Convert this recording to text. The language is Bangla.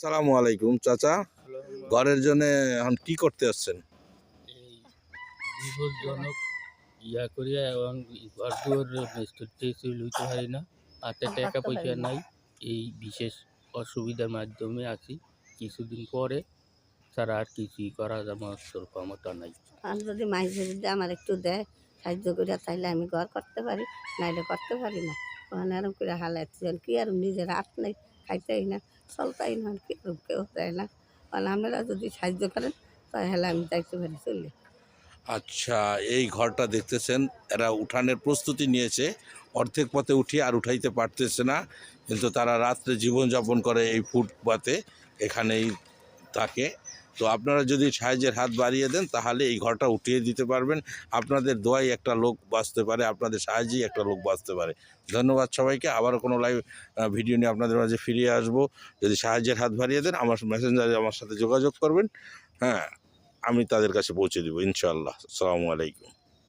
আসসালামু আলাইকুম চাচা। ঘরের জন্য এখন কি করতে আসছেন? এই বিপজ্জনক ইয়া করিয়া এবং ঘর দুয়ার মিস্ত্রি লইতে পারি না, হাতে টাকা পয়সা নাই। এই বিশেষ অসুবিধার মাধ্যমে আছি। কিছুদিন পরে ছাড়া আর কিছুই করা আমার ক্ষমতা নাই। আর যদি মাঝে যদি আমার একটু দেয় সাহায্য করে, তাইলে আমি ঘর করতে পারি, নাইলে করতে পারি না। ওখানে এরকম করে হালাচ্ছেন কি আর নিজের হাত নেই, খাইতেই না, চলতেই না, কি আর কেউ দেয় না। কারণ আপনারা যদি সাহায্য করেন তাহলে আমি যাইতে পারি চলে। আচ্ছা, এই ঘরটা দেখতেছেন, এরা উঠানের প্রস্তুতি নিয়েছে, অর্ধেক পথে উঠিয়ে আর উঠাইতে পারতেছে না, কিন্তু তারা রাত্রে জীবনযাপন করে এই ফুটপাতে, এখানেই থাকে। তো আপনারা যদি সাহায্যের হাত বাড়িয়ে দেন তাহলে এই ঘরটা উঠিয়ে দিতে পারবেন। আপনাদের দোয়াই একটা লোক বাঁচতে পারে, আপনাদের সাহায্যেই একটা লোক বাঁচতে পারে। ধন্যবাদ সবাইকে। আবারও কোনো লাইভ ভিডিও নিয়ে আপনাদের মাঝে ফিরিয়ে আসবো। যদি সাহায্যের হাত বাড়িয়ে দেন আমার মেসেঞ্জারে আমার সাথে যোগাযোগ করবেন। হ্যাঁ, আমি তাদের কাছে পৌঁছে দেবো ইনশাআল্লাহ। আসসালামু আলাইকুম।